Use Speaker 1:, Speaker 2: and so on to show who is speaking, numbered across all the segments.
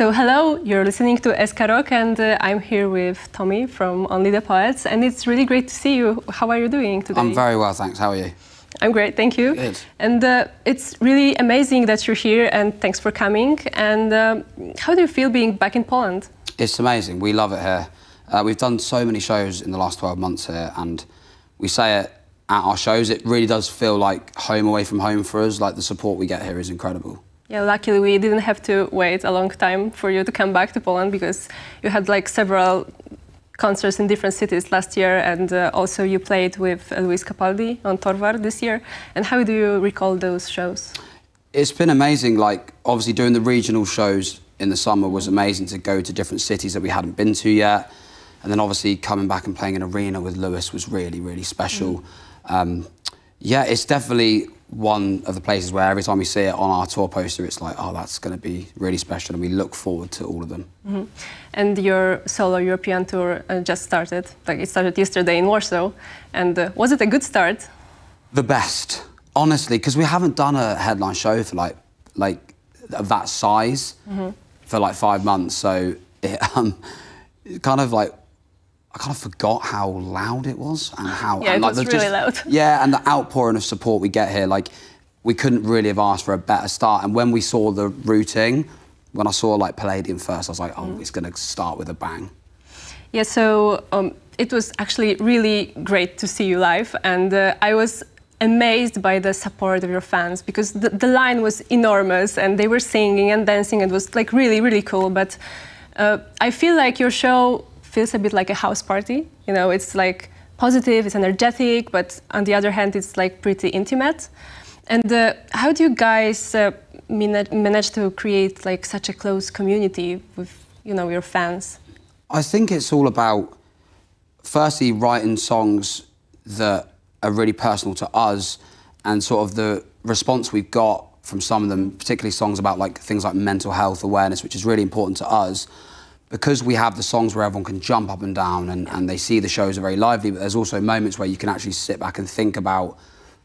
Speaker 1: So hello, you're listening to SK Rock and I'm here with Tommy from Only the Poets, and it's really great to see you. How are you doing today?
Speaker 2: I'm very well, thanks. How are you?
Speaker 1: I'm great, thank you.
Speaker 2: Good.
Speaker 1: And it's really amazing that you're here, and thanks for coming. And how do you feel being back in Poland?
Speaker 2: It's amazing. We love it here. We've done so many shows in the last 12 months here, and we say it at our shows, it really does feel like home away from home for us. Like, the support we get here is incredible.
Speaker 1: Yeah, luckily we didn't have to wait a long time for you to come back to Poland, because you had like several concerts in different cities last year, and also you played with Luis Capaldi on Torvar this year. And how do you recall those shows?
Speaker 2: It's been amazing. Like, obviously doing the regional shows in the summer was amazing, to go to different cities that we hadn't been to yet. And then obviously coming back and playing an arena with Luis was really, really special. Yeah, it's definitely one of the places where every time we see it on our tour poster, it's like, oh, that's going to be really special, and we look forward to all of them.
Speaker 1: And your solo European tour just started. Like, it started yesterday in Warsaw. And was it a good start?
Speaker 2: The best, honestly, because we haven't done a headline show for like of that size for like 5 months. So it kind of like, I kind of forgot how loud it was, and how...
Speaker 1: Yeah,
Speaker 2: and, like,
Speaker 1: it was really loud.
Speaker 2: Yeah, and the outpouring of support we get here, like, we couldn't really have asked for a better start. And when we saw the routing, when I saw, like, Palladium first, I was like, oh, it's going to start with a bang.
Speaker 1: Yeah, so it was actually really great to see you live, and I was amazed by the support of your fans, because the line was enormous, and they were singing and dancing. It was, like, really, really cool. But I feel like your show feels a bit like a house party. You know, it's like positive, it's energetic, but on the other hand, it's like pretty intimate. And how do you guys manage to create like such a close community with, you know, your fans?
Speaker 2: I think it's all about, firstly, writing songs that are really personal to us, and sort of the response we've got from some of them, particularly songs about like things like mental health awareness, which is really important to us. Because we have the songs where everyone can jump up and down, and they see the shows are very lively, but there's also moments where you can actually sit back and think about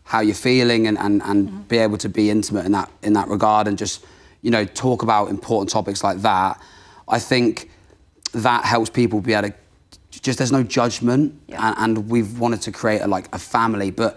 Speaker 2: how you're feeling, and be able to be intimate in that regard, and just, you know, talk about important topics like that. I think that helps people be able to just, there's no judgment, and we've wanted to create a family. But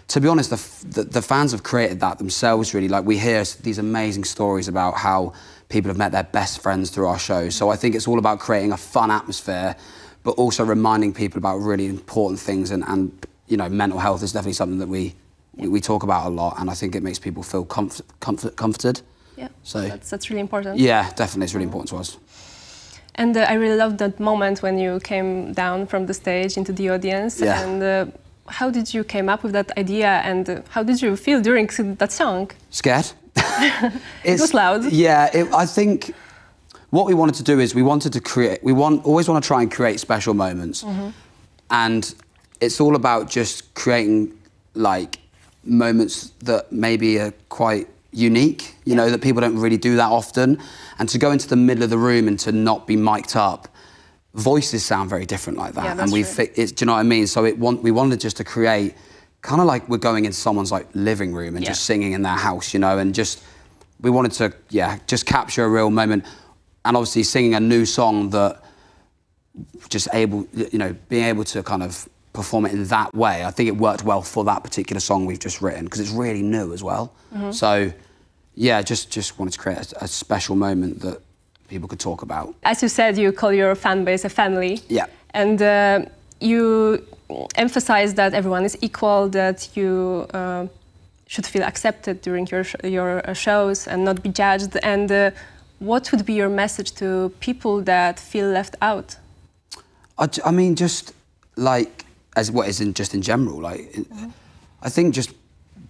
Speaker 2: to be honest, the fans have created that themselves, really. Like, we hear these amazing stories about how people have met their best friends through our shows. So I think it's all about creating a fun atmosphere, but also reminding people about really important things. And you know, mental health is definitely something that we talk about a lot, and I think it makes people feel comforted. Yeah,
Speaker 1: so that's really important.
Speaker 2: Yeah, definitely, it's really important to us.
Speaker 1: And I really loved that moment when you came down from the stage into the audience.
Speaker 2: Yeah.
Speaker 1: And how did you came up with that idea, and how did you feel during that song?
Speaker 2: Scared.
Speaker 1: It was loud.
Speaker 2: Yeah, I think what we wanted to do is we wanted to create, always want to try and create special moments. And it's all about just creating like moments that maybe are quite unique, you know, that people don't really do that often. And to go into the middle of the room and to not be mic'd up, voices sound very different like that.
Speaker 1: Yeah,
Speaker 2: and do you know what I mean? So we wanted just to create kind of like we're going into someone's like living room and just singing in their house, you know, and just, we wanted to, just capture a real moment. And obviously singing a new song that just able, you know, being able to kind of perform it in that way, I think it worked well for that particular song we've just written, because it's really new as well. So yeah, just wanted to create a special moment that people could talk about. As
Speaker 1: you said, you call your fan base a family.
Speaker 2: Yeah.
Speaker 1: And you emphasize that everyone is equal, that you should feel accepted during your shows and not be judged. And what would be your message to people that feel left out?
Speaker 2: I mean, just like, just in general, like, I think just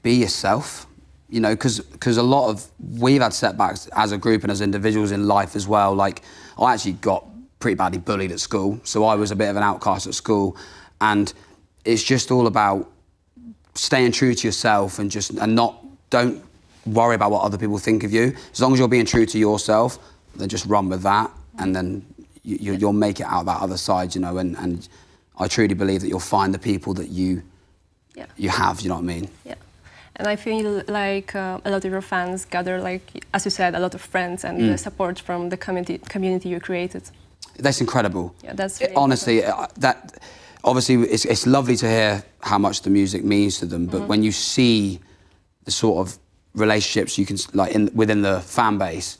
Speaker 2: be yourself, you know, because a lot of, we've had setbacks as a group and as individuals in life as well. Like, I actually got pretty badly bullied at school, so I was a bit of an outcast at school. And it's just all about staying true to yourself, and don't worry about what other people think of you. As long as you're being true to yourself, then just run with that, and then you'll make it out that other side, you know. And I truly believe that you'll find the people that you have, you know what I mean?
Speaker 1: Yeah. And I feel like a lot of your fans gather, like, as you said, a lot of friends and the support from the community you created.
Speaker 2: That's incredible.
Speaker 1: Yeah, that's really
Speaker 2: honestly, obviously it's lovely to hear how much the music means to them, but when you see the sort of relationships you can within the fan base,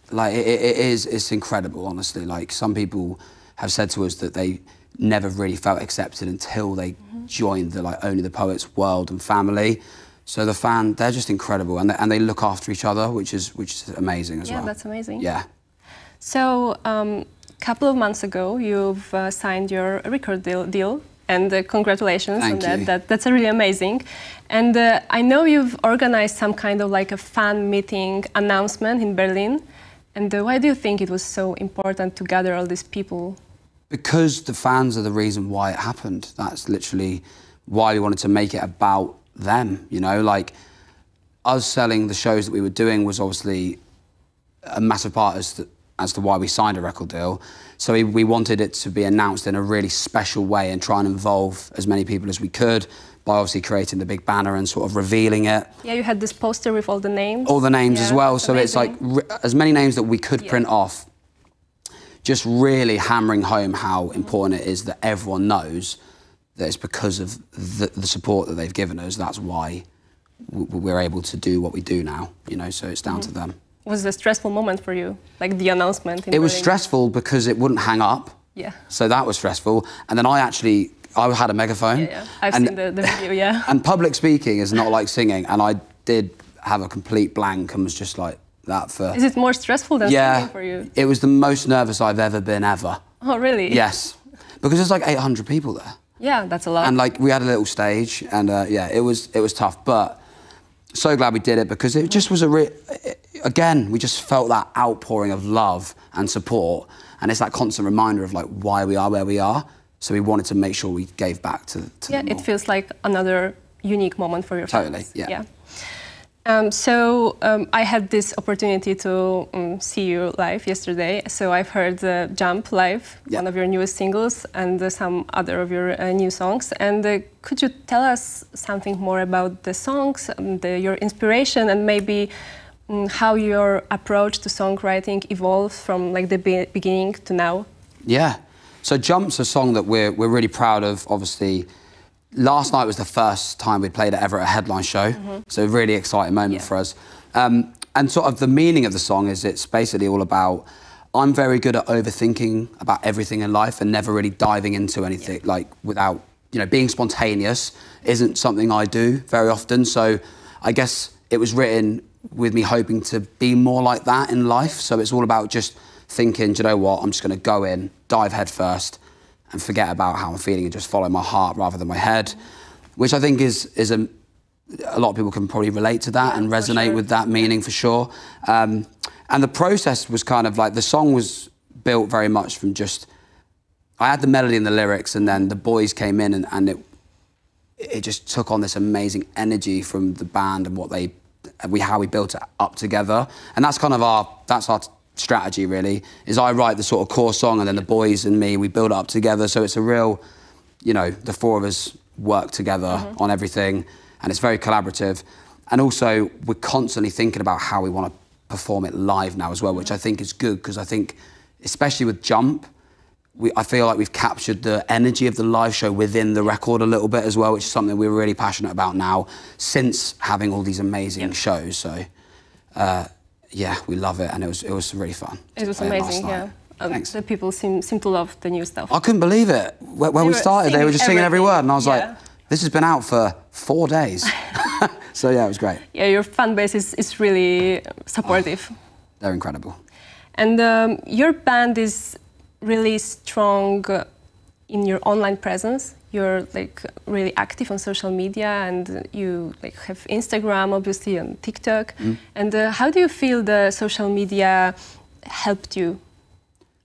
Speaker 2: like it's incredible, honestly. Like, some people have said to us that they never really felt accepted until they joined the Only the Poets world and family. So they're just incredible, and they look after each other, which is amazing as well.
Speaker 1: Yeah, that's amazing.
Speaker 2: Yeah.
Speaker 1: So, couple of months ago, you've signed your record deal, and congratulations on that. That's really amazing. And I know you've organized some kind of like a fan meeting announcement in Berlin. And why do you think it was so important to gather all these people?
Speaker 2: Because the fans are the reason why it happened. That's literally why we wanted to make it about them, you know? Like, us selling the shows that we were doing was obviously a massive part as to why we signed a record deal. So we wanted it to be announced in a really special way and try and involve as many people as we could by obviously creating the big banner and sort of revealing it.
Speaker 1: Yeah, you had this poster with all the names.
Speaker 2: All the names as well. So
Speaker 1: amazing.
Speaker 2: It's like as many names that we could print off, just really hammering home how important it is that everyone knows that it's because of the support that they've given us. That's why we're able to do what we do now, you know, so it's down to them.
Speaker 1: Was it a stressful moment for you, like the announcement?
Speaker 2: It was stressful because it wouldn't hang up.
Speaker 1: Yeah.
Speaker 2: So that was stressful. And then I had a megaphone.
Speaker 1: Yeah. I've seen the video, yeah.
Speaker 2: And public speaking is not like singing. And I did have a complete blank and was just like that for...
Speaker 1: Is it more stressful than singing for you?
Speaker 2: It was the most nervous I've ever been, ever.
Speaker 1: Oh, really?
Speaker 2: Yes. Because there's like 800 people there.
Speaker 1: Yeah, that's a lot.
Speaker 2: And like, we had a little stage and yeah, it was tough. But so glad we did it because it just was again, we just felt that outpouring of love and support. And it's that constant reminder of like why we are where we are. So we wanted to make sure we gave back to them
Speaker 1: it feels like another unique moment for your fans.
Speaker 2: Totally, yeah.
Speaker 1: I had this opportunity to see you live yesterday. So I've heard Jump live, one of your newest singles, and some other of your new songs. And could you tell us something more about the songs, your inspiration, and maybe how your approach to songwriting evolved from like the beginning to now? Yeah.
Speaker 2: So Jump's a song that we're really proud of, obviously. Last night was the first time we played it ever at a headline show, so a really exciting moment for us. And sort of the meaning of the song is it's basically all about, I'm very good at overthinking about everything in life and never really diving into anything, like without, you know, being spontaneous isn't something I do very often. So I guess it was written with me hoping to be more like that in life. So it's all about just thinking, do you know what, I'm just going to go in, dive head first, and forget about how I'm feeling and just follow my heart rather than my head, which I think is a lot of people can probably relate to that and resonate with that meaning for sure. And the process was kind of like, the song was built very much from just, I had the melody and the lyrics and then the boys came in and it just took on this amazing energy from the band and how we built it up together. And that's kind of our strategy really, is I write the sort of core song and then the boys and me, we build it up together. So it's a real, you know, the four of us work together on everything and it's very collaborative. And also we're constantly thinking about how we want to perform it live now as well, which I think is good because I think, especially with Jump, I feel like we've captured the energy of the live show within the record a little bit as well, which is something we're really passionate about now since having all these amazing shows. So, yeah, we love it, and it was really fun.
Speaker 1: It was amazing, yeah. The people seem to love the new stuff.
Speaker 2: I couldn't believe it. When we started, they were just singing every word, and I was like, this has been out for 4 days. So yeah, it was great.
Speaker 1: Yeah, your fan base is really supportive.
Speaker 2: Oh, they're incredible.
Speaker 1: And your band is really strong in your online presence. You're like really active on social media, and you like have Instagram, obviously, and TikTok. And how do you feel the social media helped you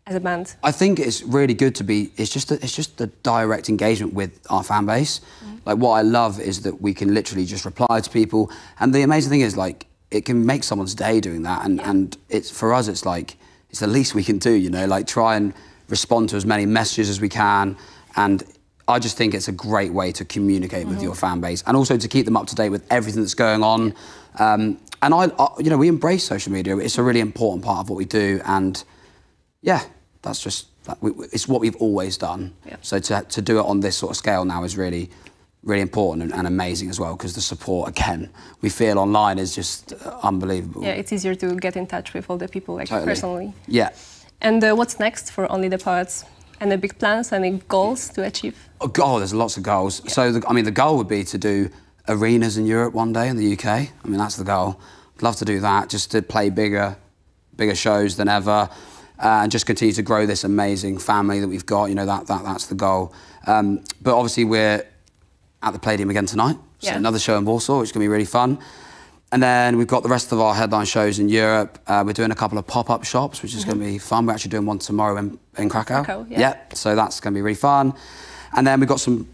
Speaker 1: as a band?
Speaker 2: I think it's really good to be. It's just the direct engagement with our fan base. Like what I love is that we can literally just reply to people, and the amazing thing is like it can make someone's day doing that. And it's for us, it's like it's the least we can do. You know, like try and respond to as many messages as we can. And I just think it's a great way to communicate with your fan base and also to keep them up to date with everything that's going on. And you know, we embrace social media. It's a really important part of what we do, and yeah, that's just it's what we've always done. Yeah. So to do it on this sort of scale now is really, really important and amazing as well, because the support, again, we feel online is just unbelievable.
Speaker 1: Yeah, it's easier to get in touch with all the people, like,
Speaker 2: totally.
Speaker 1: personally.
Speaker 2: Yeah.
Speaker 1: And what's next for Only the Poets? Any big plans, any goals to achieve?
Speaker 2: Oh, there's lots of goals. Yeah. So, I mean, the goal would be to do arenas in Europe one day, in the UK. I mean, that's the goal. I'd love to do that, just to play bigger shows than ever, and just continue to grow this amazing family that we've got. You know, that's the goal. But obviously, we're at the Palladium again tonight. So another show in Warsaw, which is going to be really fun. And then we've got the rest of our headline shows in Europe. We're doing a couple of pop-up shops, which is going to be fun. We're actually doing one tomorrow in Krakow. Yeah, so that's going to be really fun. And then we've got some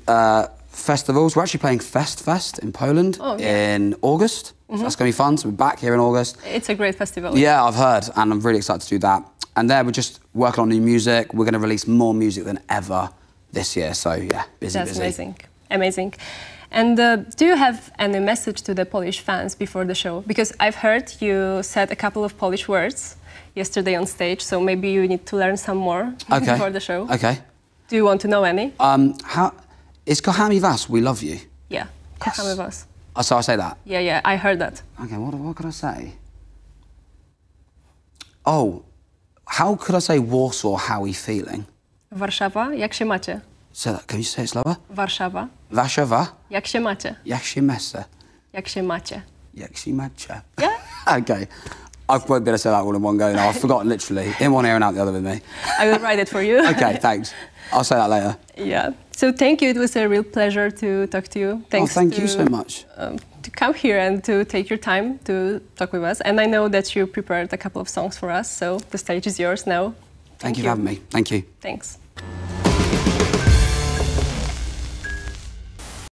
Speaker 2: festivals. We're actually playing Fest in Poland in August. So that's going to be fun. So we're back here in August.
Speaker 1: It's a great festival.
Speaker 2: Yeah, I've heard, and I'm really excited to do that. And then we're just working on new music. We're going to release more music than ever this year. So yeah, busy.
Speaker 1: That's amazing. Amazing. And do you have any message to the Polish fans before the show? Because I've heard you said a couple of Polish words yesterday on stage, so maybe you need to learn some more before the show.
Speaker 2: Okay.
Speaker 1: Do you want to know any?
Speaker 2: It's Kochamy was, we love you.
Speaker 1: Yeah, Kochamy was.
Speaker 2: Oh, so I say that?
Speaker 1: Yeah, I heard that.
Speaker 2: Okay, what could I say? Oh, how could I say Warsaw, how are we feeling?
Speaker 1: Warszawa, jak się macie?
Speaker 2: So that, can you say it slower?
Speaker 1: Warszawa.
Speaker 2: Warszawa.
Speaker 1: Jak się macie?
Speaker 2: Jak się macie?
Speaker 1: Jak się macie?
Speaker 2: Jak się macie?
Speaker 1: Yeah?
Speaker 2: Okay. I won't be able to say that all in one go now. I've forgotten literally. In one ear and out the other with me.
Speaker 1: I will write it for you.
Speaker 2: Okay, thanks. I'll say that later.
Speaker 1: Yeah. So thank you. It was a real pleasure to talk to you. Thanks.
Speaker 2: Thank you so much.
Speaker 1: To come here and to take your time to talk with us. And I know that you prepared a couple of songs for us, so the stage is yours now.
Speaker 2: Thank you for having me. Thank you.
Speaker 1: Thanks.